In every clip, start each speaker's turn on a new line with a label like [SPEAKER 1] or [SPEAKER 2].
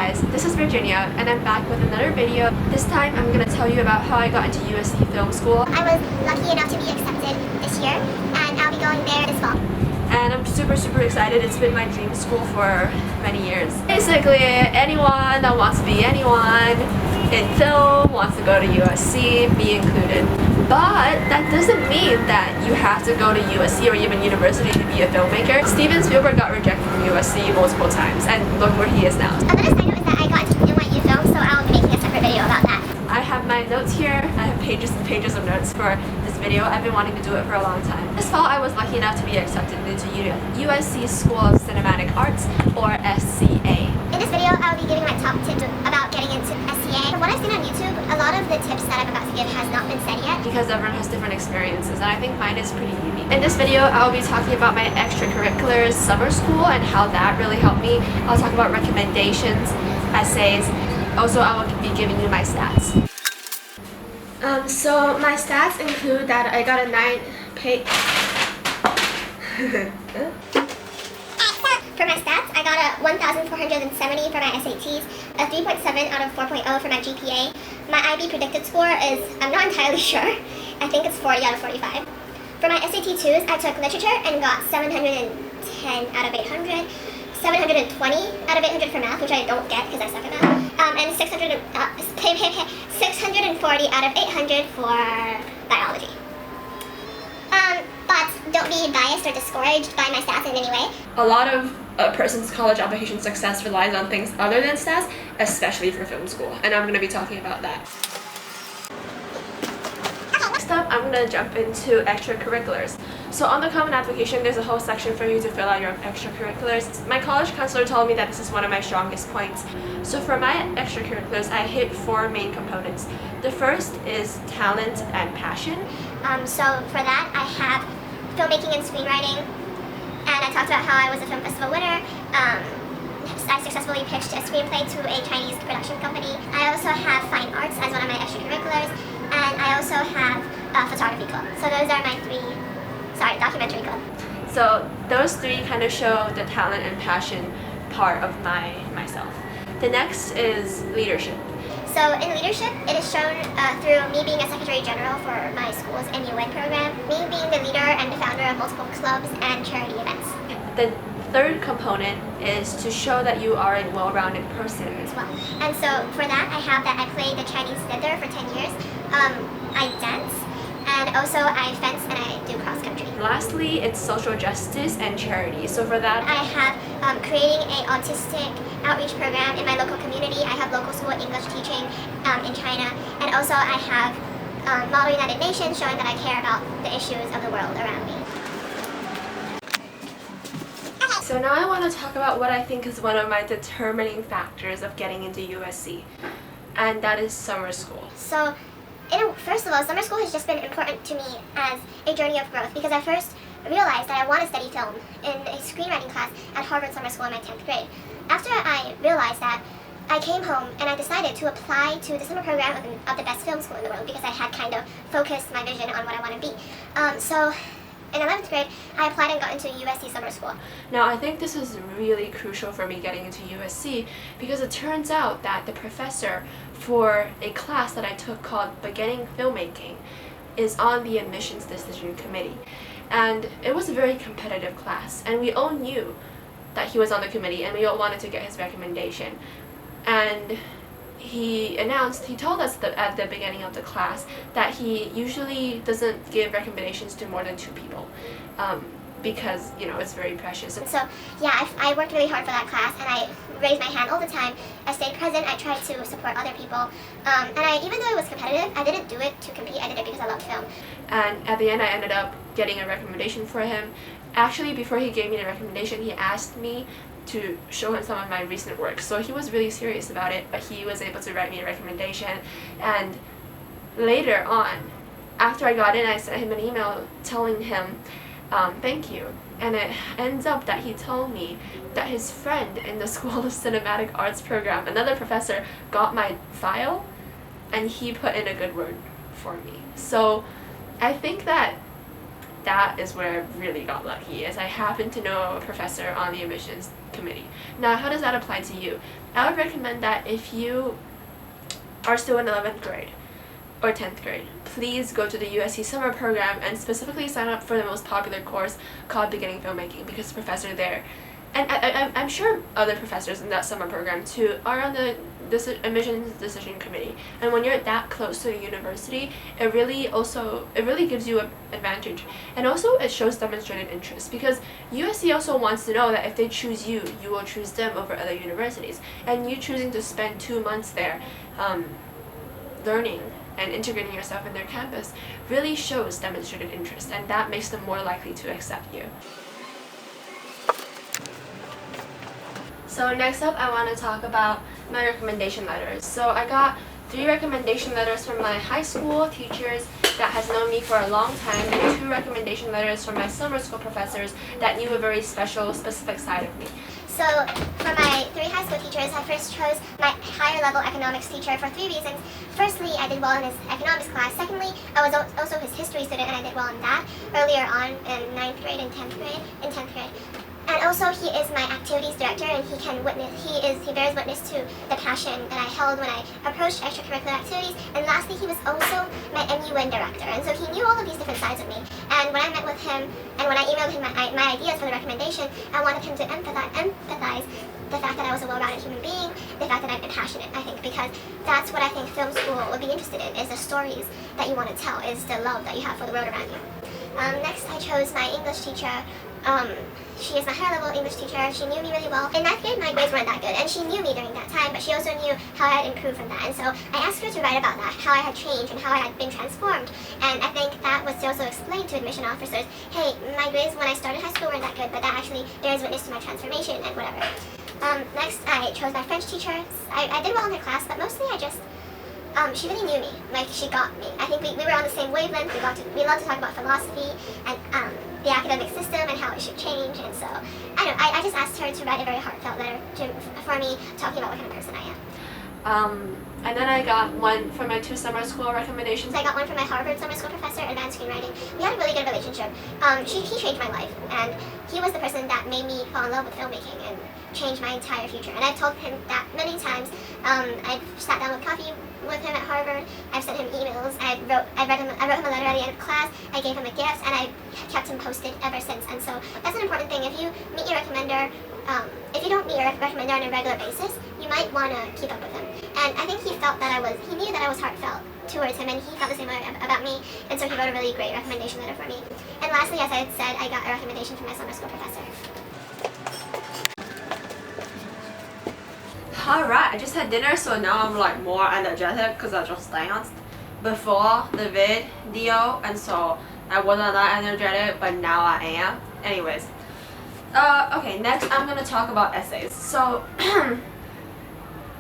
[SPEAKER 1] guys, this is Virginia and I'm back with another video. This time I'm going to tell you about how I got into USC Film School.
[SPEAKER 2] I was lucky enough to be accepted this year and I'll be going there this fall.
[SPEAKER 1] And I'm super excited. It's been my dream school for many years. Basically, anyone that wants to be anyone in film wants to go to USC, me included. But that doesn't mean that you have to go to USC or even university to be a filmmaker. Steven Spielberg got rejected from USC multiple times, and look where he is now.
[SPEAKER 2] Another side note is that I got into NYU Film, so I'll be making a separate video about that.
[SPEAKER 1] I have my notes here. I have pages and pages of notes for this video. I've been wanting to do it for a long time. This fall, I was lucky enough to be accepted into USC School of Cinematic Arts, or SCA.
[SPEAKER 2] In this video, I'll be giving my top tips about getting into SCA. From what I've seen on YouTube, a lot of the tips that I'm about to give has not been said yet.
[SPEAKER 1] Because everyone has different experiences, and I think mine is pretty unique. In this video, I'll be talking about my extracurriculars summer school and how that really helped me. I'll talk about recommendations, essays. Also, I will be giving you my stats. So my stats include that I got a 9 page.
[SPEAKER 2] For my stats, I got a 1,470 for my SATs, a 3.7 out of 4.0 for my GPA. My IB predicted score is, I'm not entirely sure, I think it's 40 out of 45. For my SAT 2s, I took literature and got 710 out of 800, 720 out of 800 for math, which I don't get because I suck at math, and 640 out of 800 for biology. But don't be biased or discouraged by my stats in any way.
[SPEAKER 1] A lot of a person's college application success relies on things other than stats, especially for film school, and I'm going to be talking about that. Next up, I'm going to jump into extracurriculars. So on the common application, there's a whole section for you to fill out your extracurriculars. My college counselor told me that this is one of my strongest points. So for my extracurriculars, I hit 4 main components. The first is talent and passion.
[SPEAKER 2] So for that, I have filmmaking and screenwriting, and I talked about how I was a film festival winner. I successfully pitched a screenplay to a Chinese production company. I also have fine arts as one of my extracurriculars, and I also have a photography club. So those are my documentary club.
[SPEAKER 1] So those 3 kind of show the talent and passion part of myself. The next is leadership.
[SPEAKER 2] So in leadership, it is shown through me being a Secretary General for my school's NUN program, me being the leader and the founder of multiple clubs and charity events.
[SPEAKER 1] The third component is to show that you are a well-rounded person
[SPEAKER 2] as well. And so for that, I have that I played the Chinese zither for 10 years. I dance, and also I fence and I do cross-country.
[SPEAKER 1] Lastly, it's social justice and charity. So for that,
[SPEAKER 2] I have creating an autistic outreach program in my local community. I have local school English teaching in China, and also I have Model United Nations showing that I care about the issues of the world around me.
[SPEAKER 1] So now I want to talk about what I think is one of my determining factors of getting into USC, and that is summer school.
[SPEAKER 2] So, first of all, summer school has just been important to me as a journey of growth, because I first realized that I want to study film in a screenwriting class at Harvard Summer School in my 10th grade. After I realized that, I came home and I decided to apply to the summer program of the best film school in the world, because I had kind of focused my vision on what I want to be. So in 11th grade, I applied and got into USC Summer School.
[SPEAKER 1] Now, I think this is really crucial for me getting into USC, because it turns out that the professor for a class that I took called Beginning Filmmaking is on the admissions decision committee. And it was a very competitive class, and we all knew that he was on the committee, and we all wanted to get his recommendation. And he told us that at the beginning of the class that he usually doesn't give recommendations to more than 2 people, because, you know, it's very precious.
[SPEAKER 2] So yeah, I worked really hard for that class, and I raised my hand all the time. I stayed present, I tried to support other people, and even though it was competitive, I didn't do it to compete, I did it because I loved film.
[SPEAKER 1] And at the end, I ended up getting a recommendation for him. Actually, before he gave me the recommendation, he asked me to show him some of my recent work. So he was really serious about it, but he was able to write me a recommendation. And later on, after I got in, I sent him an email telling him thank you. And it ends up that he told me that his friend in the School of Cinematic Arts program, another professor, got my file and he put in a good word for me. So I think that that is where I really got lucky, is I happened to know a professor on the admissions committee. Now, how does that apply to you? I would recommend that if you are still in 11th grade or 10th grade, please go to the USC summer program and specifically sign up for the most popular course called Beginning Filmmaking, because the professor there, and I'm sure other professors in that summer program too, are on the admissions decision committee. And when you're that close to a university, it really gives you an advantage. And also it shows demonstrated interest, because USC also wants to know that if they choose you, you will choose them over other universities. And you choosing to spend 2 months there learning and integrating yourself in their campus really shows demonstrated interest, and that makes them more likely to accept you. So next up, I want to talk about my recommendation letters. So I got 3 recommendation letters from my high school teachers that has known me for a long time, and 2 recommendation letters from my summer school professors that knew a very special, specific side of me.
[SPEAKER 2] So for my 3 high school teachers, I first chose my higher level economics teacher for 3 reasons. Firstly, I did well in his economics class. Secondly, I was also his history student, and I did well in that earlier on in 9th grade and 10th grade. And also, he is my activities director, and he bears witness to the passion that I held when I approached extracurricular activities. And lastly, he was also my MUN director, and so he knew all of these different sides of me. And when I met with him, and when I emailed him my ideas for the recommendation, I wanted him to empathize the fact that I was a well-rounded human being, the fact that I'm passionate, I think, because that's what I think film school would be interested in, is the stories that you want to tell, is the love that you have for the world around you. Next, I chose my English teacher. She is my higher level English teacher. She knew me really well. In 9th grade, my grades weren't that good, and she knew me during that time, but she also knew how I had improved from that. And so I asked her to write about that, how I had changed and how I had been transformed. And I think that was to also explain to admission officers, hey, my grades when I started high school weren't that good, but that actually bears witness to my transformation and whatever. Next, I chose my French teacher. I did well in her class, but mostly she really knew me. Like, she got me. I think we were on the same wavelength. We loved to talk about philosophy and the academic system and how it should change. And so, I just asked her to write a very heartfelt letter for me, talking about what kind of person I am.
[SPEAKER 1] And then I got one for my 2 summer school recommendations.
[SPEAKER 2] I got one from my Harvard summer school professor, advanced screenwriting. We had a really good relationship. He changed my life, and he was the person that made me fall in love with filmmaking and changed my entire future. And I've told him that many times. I've sat down with coffee with him at Harvard. I've sent him emails. I wrote him a letter at the end of class. I gave him a gift, and I kept him posted ever since. And so that's an important thing. If you meet your recommender, if you don't meet your recommender on a regular basis, you might want to keep up with him. And I think he knew that I was heartfelt towards him, and he felt the same way about me, and so he wrote a really great recommendation letter for me. And lastly, as I had said, I got a recommendation from my summer school professor.
[SPEAKER 1] Alright, I just had dinner, so now I'm like more energetic because I just danced before the video, and so I wasn't that energetic, but now I am. Anyways, okay, next I'm gonna talk about essays. So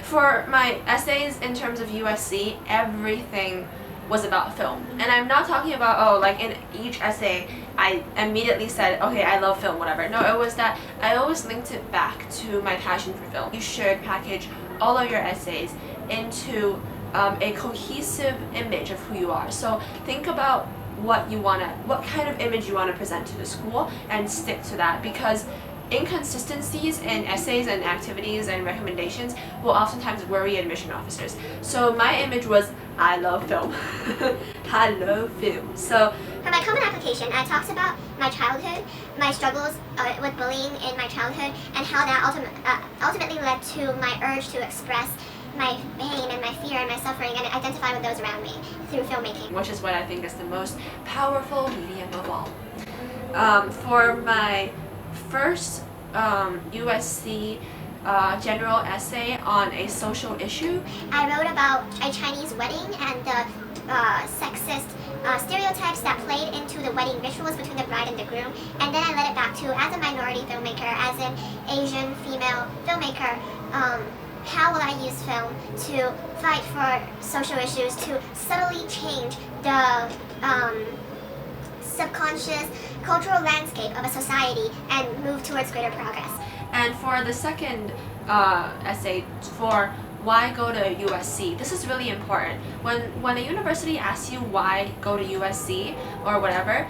[SPEAKER 1] for my essays in terms of USC, everything was about film. And I'm not talking about, like in each essay I immediately said, okay, I love film, whatever. No, it was that I always linked it back to my passion for film. You should package all of your essays into a cohesive image of who you are. So think about what kind of image you want to present to the school, and stick to that, because inconsistencies in essays and activities and recommendations will oftentimes worry admission officers. So my image was, I love film. I love film. So
[SPEAKER 2] for my common application, I talked about my childhood, my struggles with bullying in my childhood, and how that ultimately led to my urge to express my pain and my fear and my suffering and identify with those around me through filmmaking.
[SPEAKER 1] Which is what I think is the most powerful medium of all. For my first USC general essay on a social issue,
[SPEAKER 2] I wrote about a Chinese wedding and the sexist stereotypes that played into the wedding rituals between the bride and the groom, and then I led it back to, as a minority filmmaker, as an Asian female filmmaker, how will I use film to fight for social issues, to subtly change the subconscious cultural landscape of a society and move towards greater progress.
[SPEAKER 1] And for the second essay, for why go to USC, this is really important. When a university asks you why go to USC or whatever,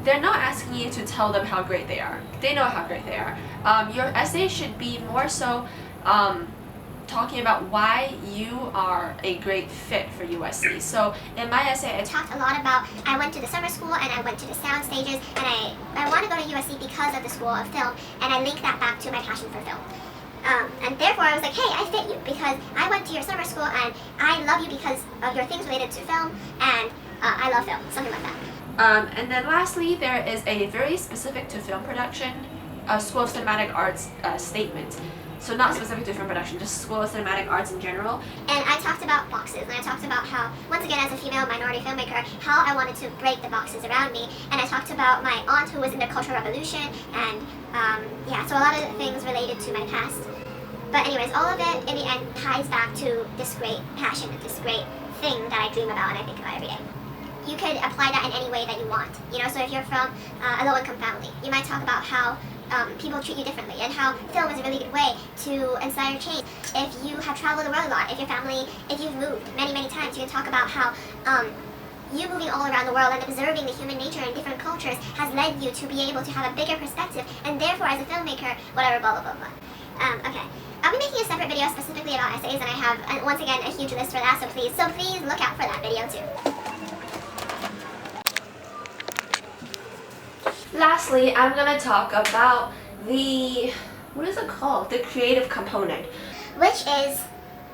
[SPEAKER 1] they're not asking you to tell them how great they are. They know how great they are. Your essay should be more so talking about why you are a great fit for USC. So in my essay, I
[SPEAKER 2] talked a lot about I went to the summer school and I went to the sound stages, and I want to go to USC because of the School of Film, and I linked that back to my passion for film. And therefore I was like, hey, I fit you because I went to your summer school and I love you because of your things related to film, and I love film, something like that.
[SPEAKER 1] And then lastly, there is a very specific to film production, School of Cinematic Arts statement. So not specific to film production, just School of Cinematic Arts in general.
[SPEAKER 2] And I talked about boxes, and I talked about how, once again as a female minority filmmaker, how I wanted to break the boxes around me. And I talked about my aunt who was in the Cultural Revolution, and yeah, so a lot of things related to my past. But anyways, all of it in the end ties back to this great passion, this great thing that I dream about and I think about every day. You could apply that in any way that you want. You know, so if you're from a low-income family, you might talk about how people treat you differently and how film is a really good way to inspire change. If you have traveled the world a lot, if you've moved many, many times, you can talk about how you moving all around the world and observing the human nature in different cultures has led you to be able to have a bigger perspective, and therefore as a filmmaker, whatever, blah, blah, blah, blah. Okay. I'll be making a separate video specifically about essays, and I have, once again, a huge list for that, so please look out for that video too.
[SPEAKER 1] Lastly, I'm going to talk about the, what is it called? The creative component.
[SPEAKER 2] Which is,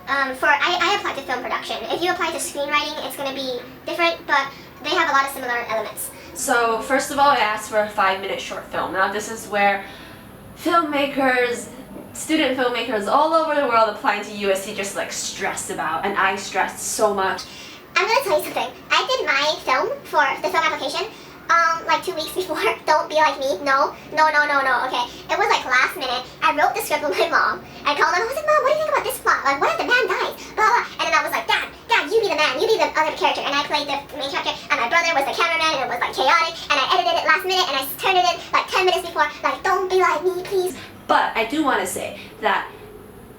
[SPEAKER 2] I applied to film production. If you apply to screenwriting, it's going to be different, but they have a lot of similar elements.
[SPEAKER 1] So first of all, I asked for a 5-minute short film. Now this is where filmmakers, student filmmakers all over the world applying to USC just like stressed about, and I stressed so much.
[SPEAKER 2] I'm going to tell you something. I did my film for the film application like 2 weeks before. Don't be like me. No, okay. It was like last minute. I wrote the script with my mom. I called her and I was like, Mom, what do you think about this plot? Like, what if the man dies? Blah, blah. And then I was like, Dad, you be the man. You be the other character. And I played the main character, and my brother was the cameraman, and it was like chaotic, and I edited it last minute, and I turned it in like 10 minutes before. Like, don't be like me, please.
[SPEAKER 1] But I do want to say that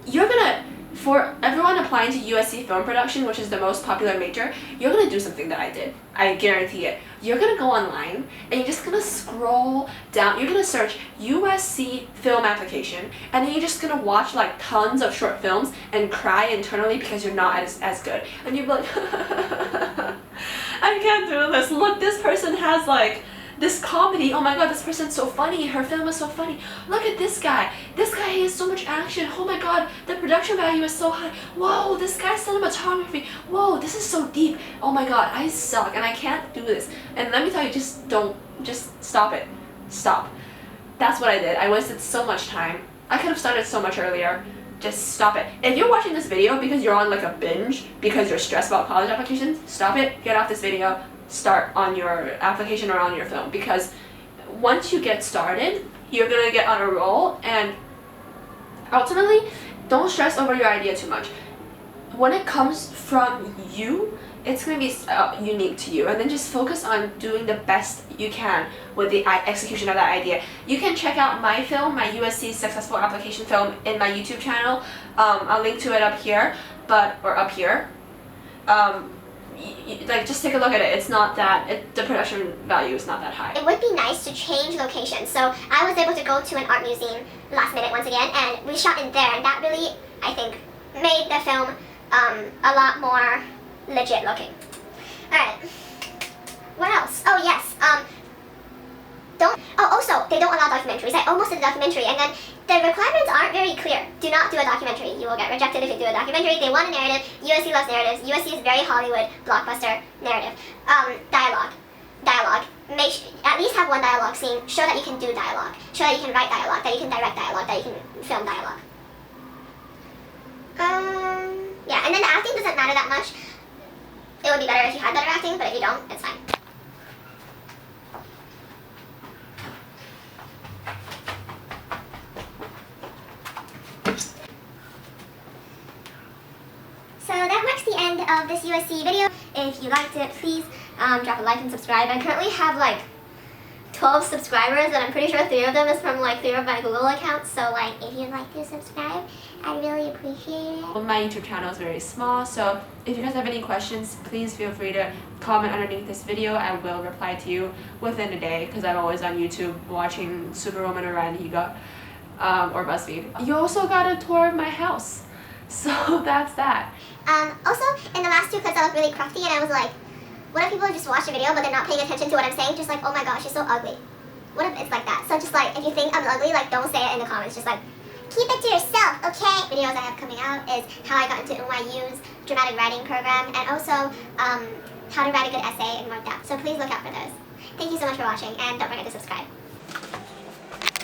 [SPEAKER 1] you're gonna, for everyone applying to USC film production, which is the most popular major, you're gonna do something that I did. I guarantee it. You're gonna go online and you're just gonna scroll down. You're gonna search USC film application, and then you're just gonna watch like tons of short films and cry internally because you're not as good. And you'll be like, I can't do this. Look, this person has like this comedy, oh my god, this person's so funny, her film is so funny. Look at this guy has so much action, oh my god, the production value is so high. Whoa, this guy's cinematography, whoa, this is so deep. Oh my god, I suck and I can't do this. And let me tell you, just stop it. Stop. That's what I did. I wasted so much time. I could have started so much earlier. Just stop it. If you're watching this video because you're on like a binge, because you're stressed about college applications, stop it, get off this video, start on your application or on your film, because once you get started, you're gonna get on a roll, and ultimately, don't stress over your idea too much. When it comes from you, it's gonna be unique to you, and then just focus on doing the best you can with the execution of that idea. You can check out my film, my USC successful application film, in my YouTube channel. I'll link to it up here, or up here. Like, just take a look at it. It's not that, the production value is not that high.
[SPEAKER 2] It would be nice to change locations. So I was able to go to an art museum last minute once again, and we shot in there, and that really, I think, made the film a lot more legit looking. Alright. What else? Oh yes. Also, they don't allow documentaries. I almost did a documentary, and then the requirements aren't very clear. Do not do a documentary. You will get rejected if you do a documentary. They want a narrative. USC loves narratives. USC is very Hollywood, blockbuster narrative. Dialogue. At least have one dialogue scene. Show that you can do dialogue. Show that you can write dialogue, that you can direct dialogue, that you can film dialogue. Yeah, and then the acting doesn't matter that much. It would be better if you had better acting, but if you don't, it's fine. So that marks the end of this USC video. If you liked it, please drop a like and subscribe. I currently have like 12 subscribers, and I'm pretty sure 3 of them is from like 3 of my Google accounts. So like, if you'd like to subscribe, I really appreciate it.
[SPEAKER 1] My YouTube channel is very small, so if you guys have any questions, please feel free to comment underneath this video. I will reply to you within a day because I'm always on YouTube watching Superwoman or Ranhiga or BuzzFeed. You also got a tour of my house, so that's that.
[SPEAKER 2] Also, in the last 2 clips I look really crafty and I was like, what if people just watch the video but they're not paying attention to what I'm saying? Just like, oh my gosh, she's so ugly. What if it's like that? So just like, if you think I'm ugly, like don't say it in the comments. Just like, keep it to yourself, okay? Videos I have coming out is how I got into NYU's dramatic writing program and also how to write a good essay in more depth. So please look out for those. Thank you so much for watching and don't forget to subscribe.